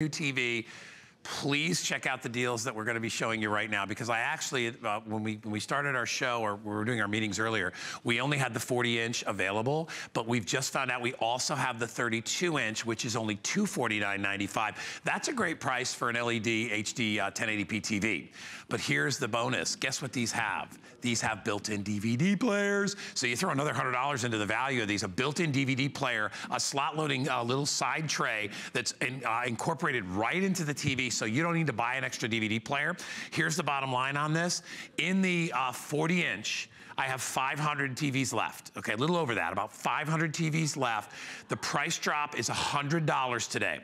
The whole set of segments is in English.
new TV. Please check out the deals that we're going to be showing you right now, because I actually, when we started our show, or we were doing our meetings earlier, we only had the 40-inch available, but we've just found out we also have the 32-inch, which is only $249.95. That's a great price for an LED HD 1080p TV. But here's the bonus. Guess what these have? These have built-in DVD players. So you throw another $100 into the value of these, a built-in DVD player, a slot-loading little side tray that's incorporated right into the TV, so you don't need to buy an extra DVD player. Here's the bottom line on this. In the 40-inch, I have 500 TVs left. Okay, a little over that, about 500 TVs left. The price drop is $100 today.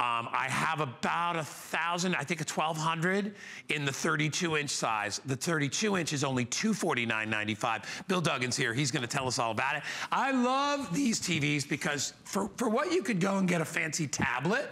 I have about 1,000, I think 1,200 in the 32-inch size. The 32-inch is only $249.95. Bill Duggan's here. He's going to tell us all about it. I love these TVs because for what you could go and get a fancy tablet,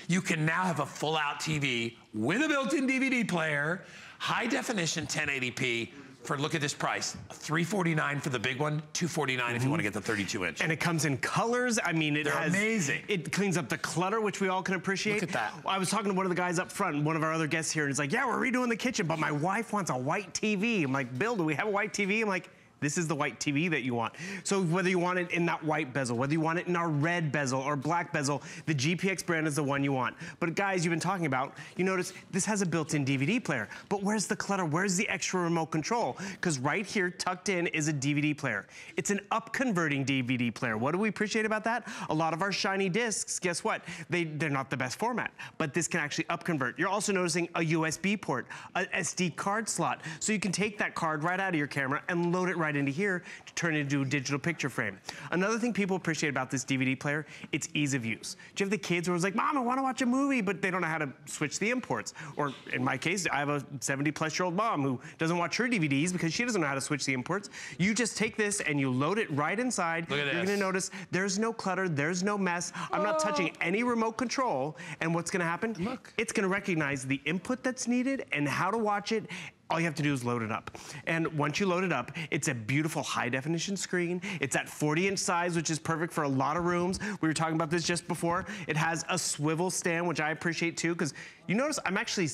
you can now have a full-out TV with a built-in DVD player, high definition 1080p. For, look at this price, $349 for the big one, $249 if you want to get the 32-inch. And it comes in colors. I mean, They're amazing. It cleans up the clutter, which we all can appreciate. Look at that. I was talking to one of the guys up front, one of our other guests here, and he's like, yeah, we're redoing the kitchen, but my wife wants a white TV. I'm like, Bill, do we have a white TV? I'm like, this is the white TV that you want. So whether you want it in that white bezel, whether you want it in our red bezel or black bezel, the GPX brand is the one you want. But guys, you've been talking about, you notice this has a built-in DVD player. But where's the clutter? Where's the extra remote control? Because right here, tucked in, is a DVD player. It's an up-converting DVD player. What do we appreciate about that? A lot of our shiny discs, guess what? They're not the best format, but this can actually up-convert. You're also noticing a USB port, an SD card slot. So you can take that card right out of your camera and load it right into here to turn it into a digital picture frame. Another thing people appreciate about this DVD player, it's ease of use. Do you have the kids who are like, Mom, I want to watch a movie, but they don't know how to switch the imports? Or in my case, I have a 70-plus-year-old mom who doesn't watch her DVDs because she doesn't know how to switch the imports. You just take this and you load it right inside. Look at this. You're going to notice there's no clutter, there's no mess. I'm not touching any remote control. And what's going to happen? Look. It's going to recognize the input that's needed and how to watch it. All you have to do is load it up. And once you load it up, it's a beautiful high definition screen. It's at 40-inch size, which is perfect for a lot of rooms. We were talking about this just before. It has a swivel stand, which I appreciate too, because you notice I'm actually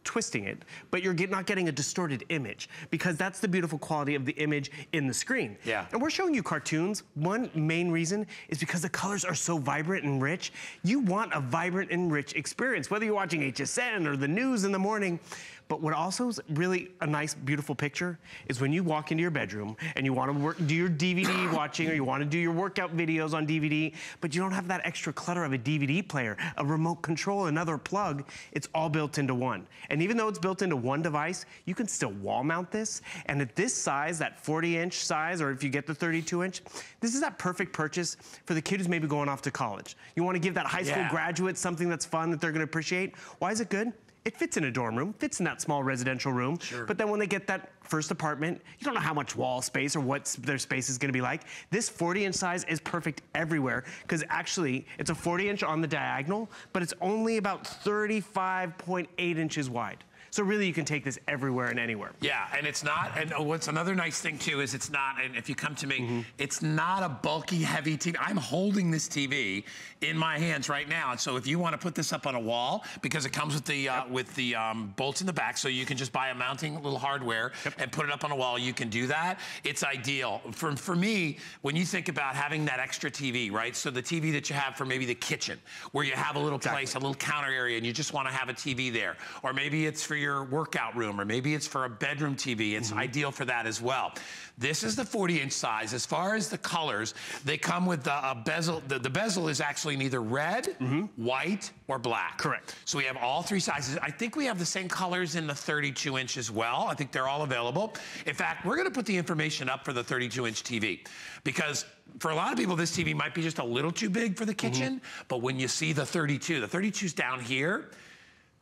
twisting it, but you're not getting a distorted image, because that's the beautiful quality of the image in the screen. Yeah. And we're showing you cartoons. One main reason is because the colors are so vibrant and rich. You want a vibrant and rich experience, whether you're watching HSN or the news in the morning. But what also is really a nice, beautiful picture is when you walk into your bedroom and you want to do your DVD watching, or you want to do your workout videos on DVD, but you don't have that extra clutter of a DVD player, a remote control, another plug. It's all built into one. And even though it's built into one device, you can still wall mount this. And at this size, that 40-inch size, or if you get the 32-inch, this is that perfect purchase for the kid who's maybe going off to college. You want to give that high school graduate something that's fun that they're going to appreciate. Why is it good? It fits in a dorm room, fits in that small residential room. Sure. But then when they get that first apartment, you don't know how much wall space or what their space is gonna be like. This 40-inch size is perfect everywhere, because actually it's a 40-inch on the diagonal, but it's only about 35.8 inches wide. So really, you can take this everywhere and anywhere. Yeah, and it's not, and what's another nice thing too is it's not, and if you come to me, it's not a bulky, heavy TV. I'm holding this TV in my hands right now, and so if you want to put this up on a wall, because it comes with the bolts in the back, so you can just buy a mounting little hardware and put it up on a wall, you can do that. It's ideal. For me, when you think about having that extra TV, right? So the TV that you have for maybe the kitchen, where you have a little place, a little counter area, and you just want to have a TV there, or maybe it's for your workout room, or maybe it's for a bedroom TV. It's ideal for that as well. This is the 40-inch size. As far as the colors, they come with a bezel. The bezel is actually neither red, white, or black. Correct. So we have all three sizes. I think we have the same colors in the 32-inch as well. I think they're all available. In fact, we're going to put the information up for the 32-inch TV, because for a lot of people, this TV might be just a little too big for the kitchen, but when you see the 32's down here,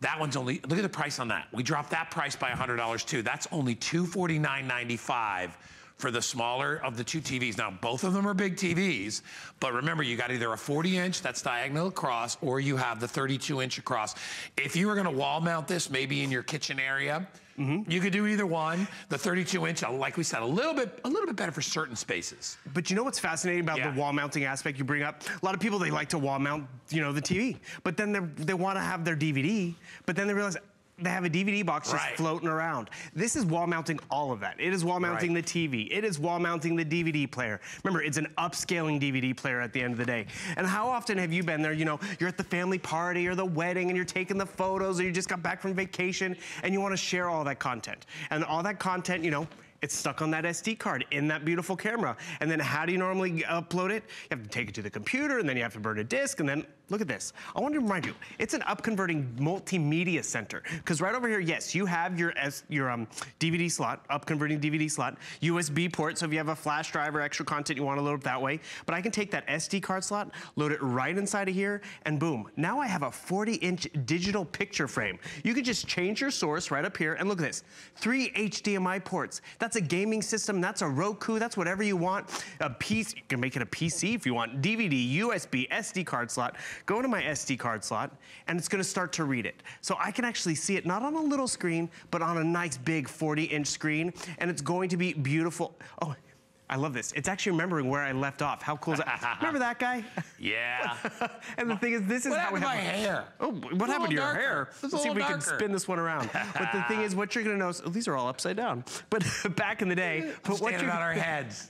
that one's only, look at the price on that. We dropped that price by $100 too. That's only $249.95 for the smaller of the two TVs. Now, both of them are big TVs, but remember, you got either a 40-inch that's diagonal across, or you have the 32-inch across. If you were gonna wall mount this, maybe in your kitchen area, You could do either one. The 32-inch, like we said, a little bit better for certain spaces. But you know what's fascinating about the wall mounting aspect you bring up? A lot of people, they like to wall mount, you know, the TV, but then they want to have their DVD, but then they realize they have a DVD box just floating around. This is wall mounting all of that. It is wall mounting the TV. It is wall mounting the DVD player. Remember, it's an upscaling DVD player at the end of the day. And how often have you been there, you know, you're at the family party or the wedding and you're taking the photos or you just got back from vacation and you want to share all that content. And all that content, you know, it's stuck on that SD card in that beautiful camera. And then how do you normally upload it? You have to take it to the computer and then you have to burn a disk and then look at this. I want to remind you, it's an upconverting multimedia center. Because right over here, yes, you have your DVD slot, upconverting DVD slot, USB port, so if you have a flash drive or extra content you want to load it that way. But I can take that SD card slot, load it right inside of here, and boom. Now I have a 40-inch digital picture frame. You can just change your source right up here, and look at this. 3 HDMI ports. That's a gaming system, that's a Roku, that's whatever you want. A PC, you can make it a PC if you want. DVD, USB, SD card slot. Go to my SD card slot, and it's gonna start to read it. So I can actually see it not on a little screen, but on a nice big 40-inch screen, and it's going to be beautiful. Oh, I love this. It's actually remembering where I left off. How cool is that? Remember that guy? Yeah. And the thing is, this is how we have my hair. Oh, what happened to your hair? Let's see if we can spin this one around. But the thing is, what you're gonna notice, oh, these are all upside down. But back in the day, Standing on our heads.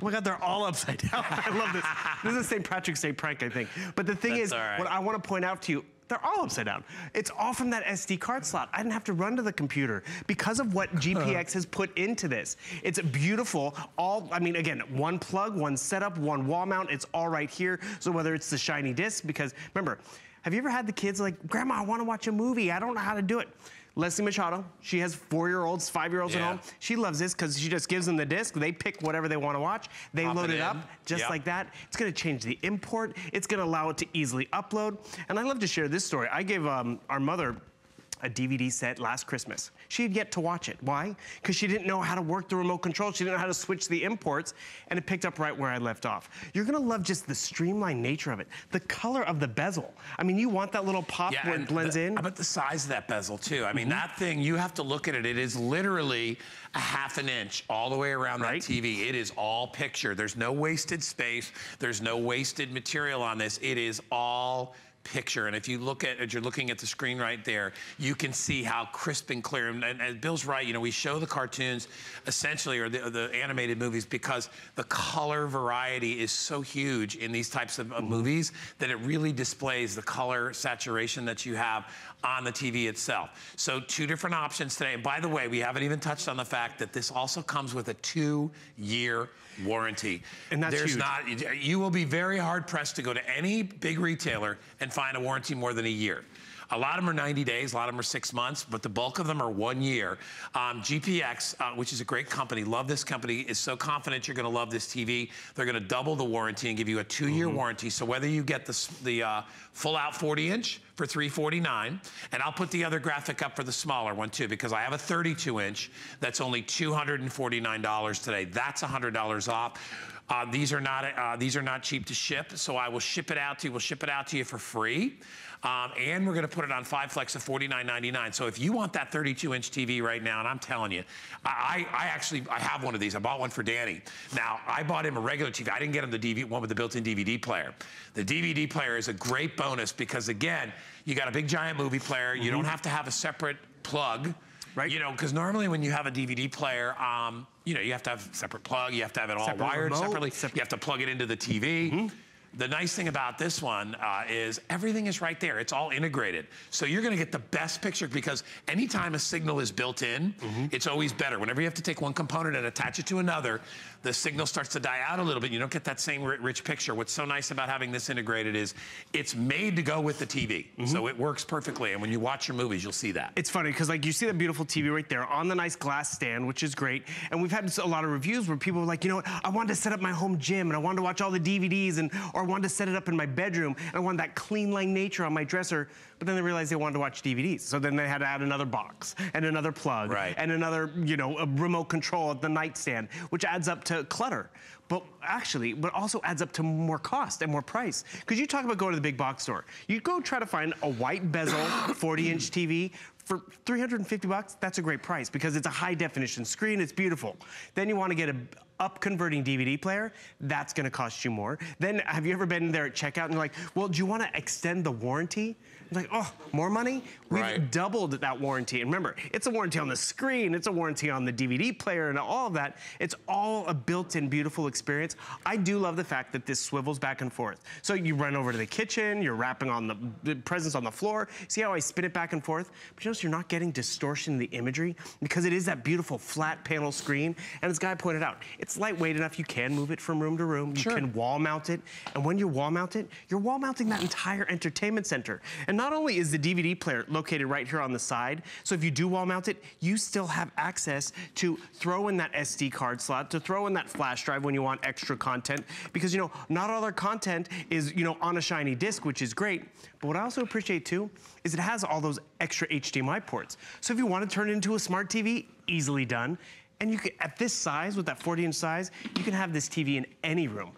Oh my God, they're all upside down. I love this. This is a St. Patrick's Day prank, I think. But the thing is, what I want to point out to you, they're all upside down. It's all from that SD card slot. I didn't have to run to the computer because of what GPX has put into this. It's beautiful. I mean, again, one plug, one setup, one wall mount. It's all right here. So whether it's the shiny disc, because remember, have you ever had the kids like, Grandma, I want to watch a movie. I don't know how to do it. Leslie Machado, she has 4-year-olds, 5-year-olds at home. She loves this because she just gives them the disc. They pick whatever they want to watch. They load it up just like that. It's going to change the import. It's going to allow it to easily upload. And I love to share this story. I gave our mother a DVD set last Christmas. She had yet to watch it. Why? Because she didn't know how to work the remote control. She didn't know how to switch the imports, and it picked up right where I left off. You're gonna love just the streamlined nature of it. The color of the bezel. I mean, you want that little pop where it blends in. How about the size of that bezel, too? I mean, that thing, you have to look at it. It is literally a ½ an inch all the way around that TV. It is all picture. There's no wasted space. There's no wasted material on this. It is all picture. And if you look at, as you're looking at the screen right there, you can see how crisp and clear. And Bill's right, you know, we show the cartoons essentially, or the animated movies, because the color variety is so huge in these types of movies that it really displays the color saturation that you have on the TV itself. So 2 different options today. And by the way, we haven't even touched on the fact that this also comes with a 2-year warranty. And that's huge. You will be very hard pressed to go to any big retailer and find a warranty more than a year. A lot of them are 90 days, a lot of them are 6 months, but the bulk of them are 1 year. GPX, which is a great company, love this company, is so confident you're gonna love this TV. They're gonna double the warranty and give you a 2-year warranty. So whether you get the full out 40-inch for $349, and I'll put the other graphic up for the smaller one too, because I have a 32-inch that's only $249 today. That's $100 off. These are not cheap to ship, so I will ship it out to you. We'll ship it out to you for free. And we're gonna put it on 5 flex of $49.99. So if you want that 32-inch TV right now, and I'm telling you, I have one of these. I bought one for Danny. Now, I bought him a regular TV. I didn't get him the one with the built-in DVD player. The DVD player is a great bonus because, again, you got a big giant movie player. You don't have to have a separate plug. Right. You know, because normally when you have a DVD player, you know, you have to have a separate plug, you have to have it all wired separately, you have to plug it into the TV. The nice thing about this one is everything is right there. It's all integrated. So you're gonna get the best picture because anytime a signal is built in, it's always better. Whenever you have to take one component and attach it to another, the signal starts to die out a little bit. You don't get that same rich picture. What's so nice about having this integrated is it's made to go with the TV. So it works perfectly. And when you watch your movies, you'll see that. It's funny because like you see that beautiful TV right there on the nice glass stand, which is great. And we've had a lot of reviews where people were like, you know what, I wanted to set up my home gym and I wanted to watch all the DVDs or I wanted to set it up in my bedroom and I wanted that clean line nature on my dresser. But then they realized they wanted to watch DVDs. So then they had to add another box and another plug and another, you know, a remote control at the nightstand, which adds up to clutter. But also adds up to more cost and more price. Because you talk about going to the big box store. You go try to find a white bezel 40-inch TV For $350, that's a great price because it's a high definition screen, it's beautiful. Then you want to get a up converting DVD player, that's gonna cost you more. Then have you ever been there at checkout and you're like, well, do you wanna extend the warranty? It's like, oh, more money? We've doubled that warranty. And remember, it's a warranty on the screen, it's a warranty on the DVD player and all of that. It's all a built-in beautiful experience. I do love the fact that this swivels back and forth. So you run over to the kitchen, you're wrapping on the presents on the floor. See how I spin it back and forth? But you notice you're not getting distortion in the imagery because it is that beautiful flat panel screen. And as Guy pointed out, it's lightweight enough, you can move it from room to room. You can wall mount it. And when you wall mount it, you're wall mounting that entire entertainment center. And not only is the DVD player located right here on the side, so if you do wall mount it, you still have access to throw in that SD card slot, to throw in that flash drive when you want extra content, because you know, not all their content is, you know, on a shiny disc, which is great. But what I also appreciate too, is it has all those extra HDMI ports. So if you want to turn it into a smart TV, easily done. And you can, at this size, with that 40-inch size, you can have this TV in any room.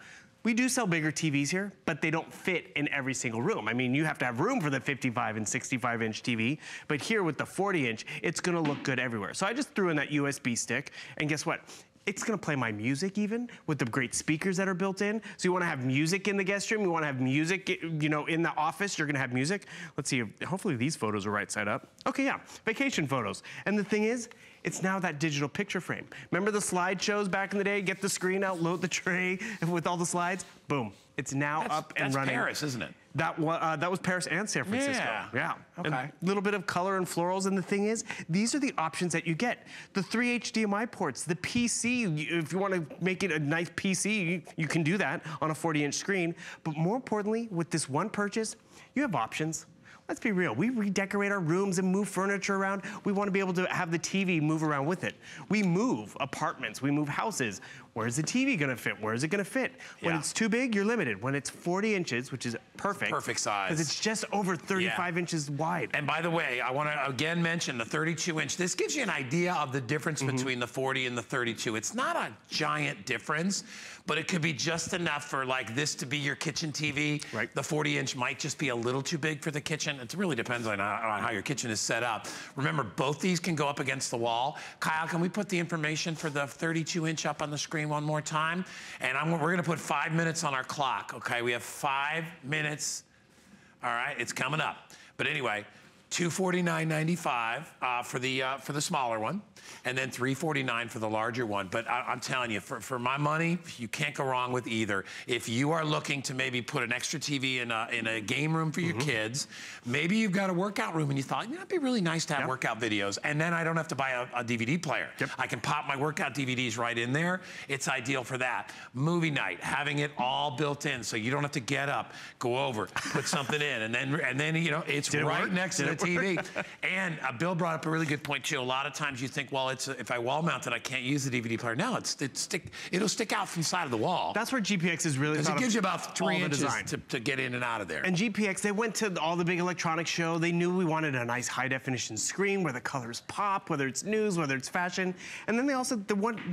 We do sell bigger TVs here, but they don't fit in every single room. I mean, you have to have room for the 55 and 65-inch TV, but here with the 40-inch, it's gonna look good everywhere. So I just threw in that USB stick, and guess what? It's gonna play my music even with the great speakers that are built in. So you wanna have music in the guest room, you wanna have music, you know, in the office, you're gonna have music. Let's see, hopefully these photos are right side up. Okay, yeah, vacation photos. And the thing is, it's now that digital picture frame. Remember the slideshows back in the day? Get the screen out, load the tray with all the slides, boom. It's now up and running. That's Paris, isn't it? That was Paris and San Francisco. Yeah. Okay. A little bit of color and florals, and the thing is, these are the options that you get. The 3 HDMI ports, the PC, if you want to make it a nice PC, you can do that on a 40-inch screen. But more importantly, with this one purchase, you have options. Let's be real, we redecorate our rooms and move furniture around. We want to be able to have the TV move around with it. We move apartments, we move houses. Where's the TV gonna fit? Where is it gonna fit? When it's too big, you're limited. When it's 40 inches, which is perfect. Perfect size. Because it's just over 35 inches wide. And by the way, I wanna again mention the 32-inch. This gives you an idea of the difference between the 40 and the 32. It's not a giant difference, but it could be just enough for like this to be your kitchen TV. Right. The 40-inch might just be a little too big for the kitchen. It really depends on how your kitchen is set up. Remember, both these can go up against the wall. Kyle, can we put the information for the 32-inch up on the screen one more time? And we're gonna put 5 minutes on our clock, okay? We have 5 minutes. All right, it's coming up. But anyway, $249.95 for the smaller one, and then $349 for the larger one. But I'm telling you, for my money, you can't go wrong with either. If you are looking to maybe put an extra TV in a game room for your kids, maybe you've got a workout room and you thought, you know, it'd be really nice to have workout videos, and then I don't have to buy a DVD player. I can pop my workout DVDs right in there. It's ideal for that. Movie night, having it all built in, so you don't have to get up, go over, put something in, and then you know, it's right next to the TV. And Bill brought up a really good point too. A lot of times you think, well, if I wall mount it, I can't use the DVD player. No, it'll stick out from the side of the wall. That's where GPX is really because it gives you about 3 inches to get in and out of there. And GPX, they went to all the big electronics show. They knew we wanted a nice high definition screen where the colors pop, whether it's news, whether it's fashion. And then they also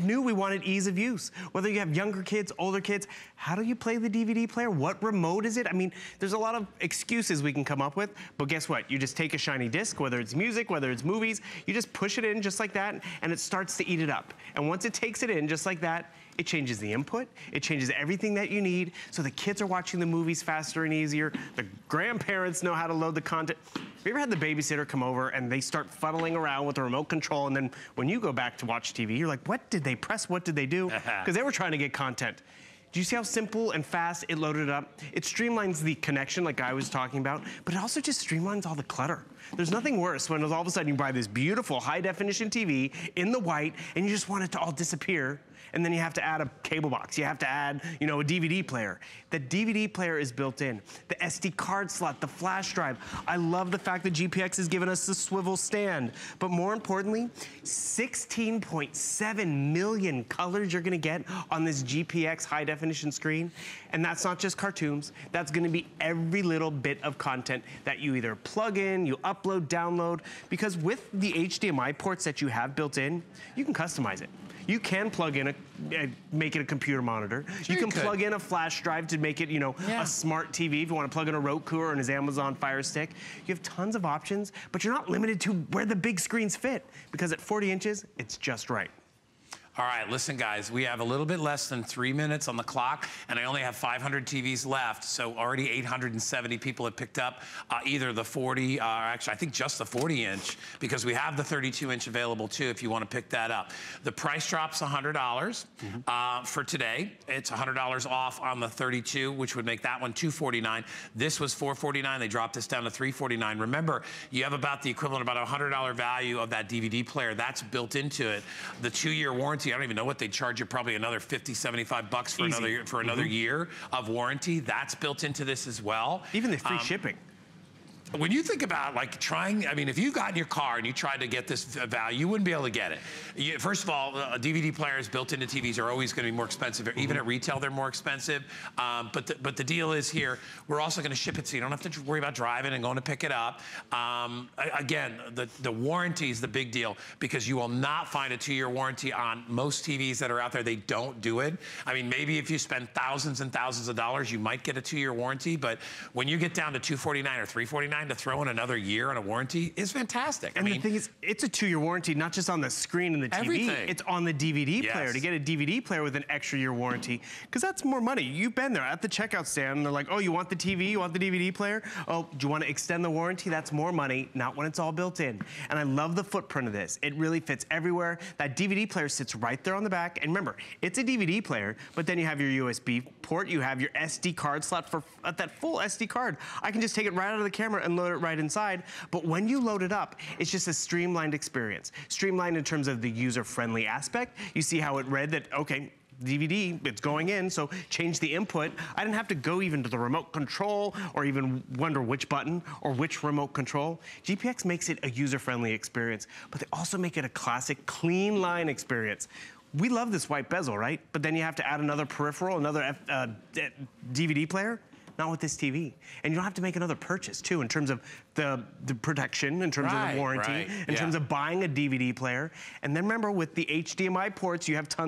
knew we wanted ease of use. Whether you have younger kids, older kids, how do you play the DVD player? What remote is it? I mean, there's a lot of excuses we can come up with, but guess what? You just take a shiny disc, whether it's music, whether it's movies, you just push it in just like that, and it starts to eat it up. And once it takes it in just like that, it changes the input, it changes everything that you need, so the kids are watching the movies faster and easier, the grandparents know how to load the content. Have you ever had the babysitter come over and they start fuddling around with the remote control, and then when you go back to watch TV, you're like, what did they press, what did they do? Because they were trying to get content. Do you see how simple and fast it loaded up? It streamlines the connection like I was talking about, but it also just streamlines all the clutter. There's nothing worse when all of a sudden you buy this beautiful high definition TV in the white and you just want it to all disappear, and then you have to add a cable box. You have to add, you know, a DVD player. The DVD player is built in. The SD card slot, the flash drive. I love the fact that GPX has given us the swivel stand. But more importantly, 16.7 million colors you're gonna get on this GPX high definition screen. And that's not just cartoons. That's gonna be every little bit of content that you either plug in, you upload, download, because with the HDMI ports that you have built in, you can customize it. You can plug in make it a computer monitor. Sure you can plug in a flash drive to make it, you know, Yeah. a smart TV. If you want to plug in a Roku or an Amazon Fire Stick, you have tons of options, but you're not limited to where the big screens fit, because at 40 inches, it's just right. All right, listen, guys, we have a little bit less than 3 minutes on the clock, and I only have 500 TVs left, so already 870 people have picked up either the 40, actually, I think just the 40-inch, because we have the 32-inch available, too, if you want to pick that up. The price drops $100 for today. It's $100 off on the 32, which would make that one $249. This was $449. They dropped this down to $349. Remember, you have about the equivalent, about $100 value of that DVD player. That's built into it. The 2-year warranty, I don't even know what they charge you, probably another 50, 75 bucks for another year of warranty. That's built into this as well. Even the free shipping. When you think about like trying, I mean, if you got in your car and you tried to get this value, you wouldn't be able to get it. First of all, DVD players built into TVs are always going to be more expensive. Even at retail, they're more expensive. But the deal is here, we're also going to ship it so you don't have to worry about driving and going to pick it up. Again, the warranty is the big deal, because you will not find a 2-year warranty on most TVs that are out there. They don't do it. I mean, maybe if you spend thousands and thousands of dollars, you might get a 2-year warranty. But when you get down to $249 or $349, to throw in another year on a warranty is fantastic. And the thing is, it's a 2-year warranty, not just on the screen and the TV. Everything. It's on the DVD player. Yes. To get a DVD player with an extra year warranty, because that's more money. You've been there at the checkout stand, and they're like, oh, you want the TV? You want the DVD player? Oh, do you want to extend the warranty? That's more money, not when it's all built in. And I love the footprint of this. It really fits everywhere. That DVD player sits right there on the back. And remember, it's a DVD player, but then you have your USB port, you have your SD card slot for that full SD card. I can just take it right out of the camera and load it right inside. But when you load it up, it's just a streamlined experience. Streamlined in terms of the user-friendly aspect. You see how it read that, okay, DVD, it's going in, so change the input. I didn't have to go even to the remote control or even wonder which button or which remote control. GPX makes it a user-friendly experience, but they also make it a classic, clean line experience. We love this white bezel, right? But then you have to add another peripheral, another DVD player. Not with this TV. And you don't have to make another purchase, too, in terms of the protection, in terms of the warranty, in terms of buying a DVD player. And then remember, with the HDMI ports, you have tons